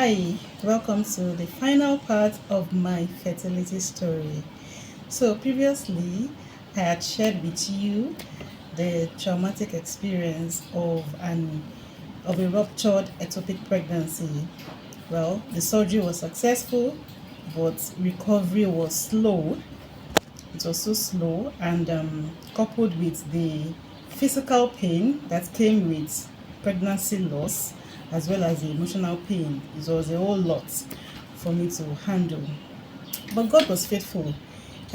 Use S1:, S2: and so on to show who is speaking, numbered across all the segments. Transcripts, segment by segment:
S1: Hi, welcome to the final part of my fertility story. So previously, I had shared with you the traumatic experience of a ruptured ectopic pregnancy. Well, the surgery was successful, but recovery was slow. It was so slow, and coupled with the physical pain that came with pregnancy loss, as well as the emotional pain, it was a whole lot for me to handle. But God was faithful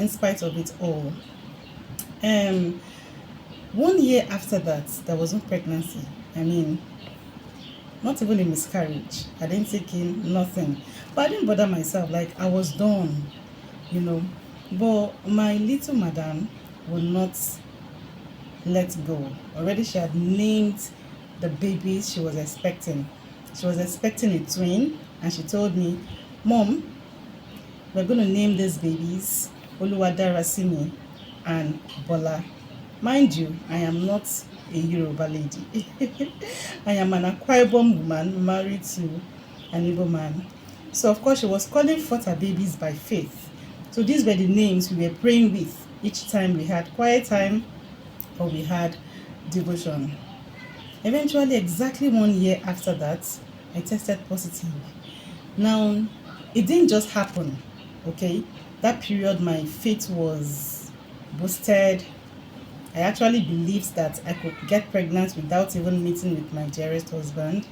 S1: in spite of it all. Um, 1 year after that, there was no pregnancy. I mean, not even a miscarriage. I didn't take in nothing. But I didn't bother myself. Like, I was done, you know. But my little madam would not let go. Already she had named the babies she was expecting. She was expecting a twin, and she told me, Mom, we're going to name these babies Oluwadarasimi and Bola. Mind you, I am not a Yoruba lady. I am an Akwa Ibom woman married to an Igbo man. So of course she was calling forth her babies by faith. So these were the names we were praying with each time we had quiet time or we had devotion. Eventually, exactly 1 year after that, I tested positive. Now, it didn't just happen, okay? That period, my faith was boosted. I actually believed that I could get pregnant without even meeting with my dearest husband,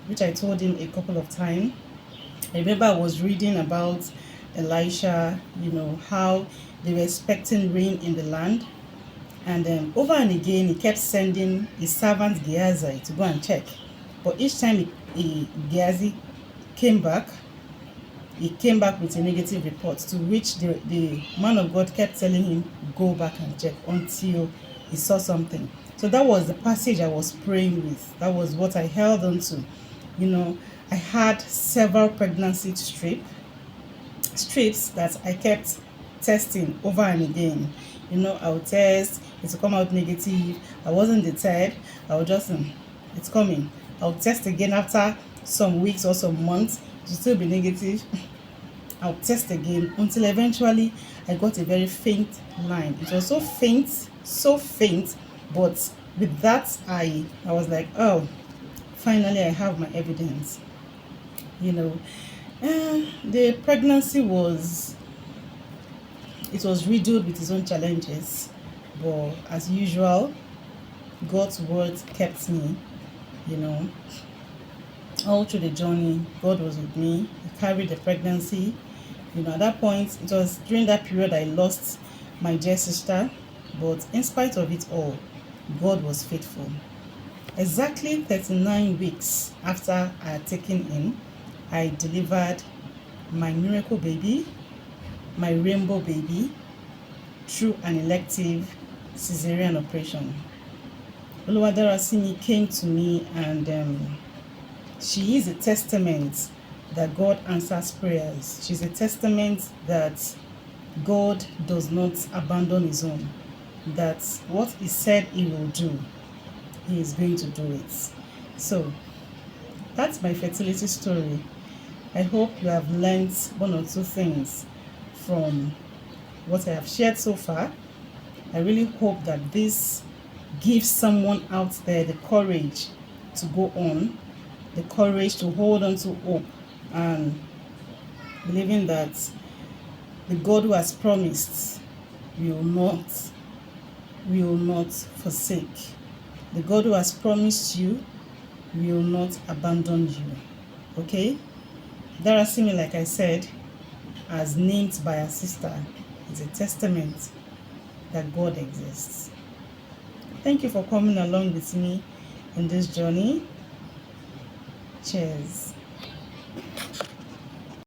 S1: which I told him a couple of times. I remember I was reading about Elisha, how they were expecting rain in the land. And over and again, he kept sending his servant Gehazi to go and check. But each time Gehazi came back, he came back with a negative report, to which the man of God kept telling him, go back and check until he saw something. So that was the passage I was praying with. That was what I held on to. I had several pregnancy strips that I kept testing over and again. I would test, it will come out negative. I wasn't deterred. I would just, it's coming. I would test again after some weeks or some months. It will still be negative. I'll test again until eventually I got a very faint line. It was so faint, but with that I was like, oh, finally I have my evidence. The pregnancy was riddled with its own challenges, but as usual, God's word kept me. You know, all through the journey, God was with me. He carried the pregnancy. At that point, it was during that period I lost my dear sister, but in spite of it all, God was faithful. Exactly 39 weeks after I had taken in, I delivered my miracle baby, my rainbow baby, through an elective cesarean operation. Oluwadarasimi came to me, and she is a testament that God answers prayers. She's a testament that God does not abandon his own, that what he said he will do, he is going to do it. So that's my fertility story. I hope you have learned one or two things from what I have shared so far. I really hope that this gives someone out there the courage to go on, the courage to hold on to hope, and believing that the God who has promised will not forsake. The God who has promised you will not abandon you. Okay? Darasimi, like I said, as named by her sister, is a testament that God exists. Thank you for coming along with me in this journey. Cheers.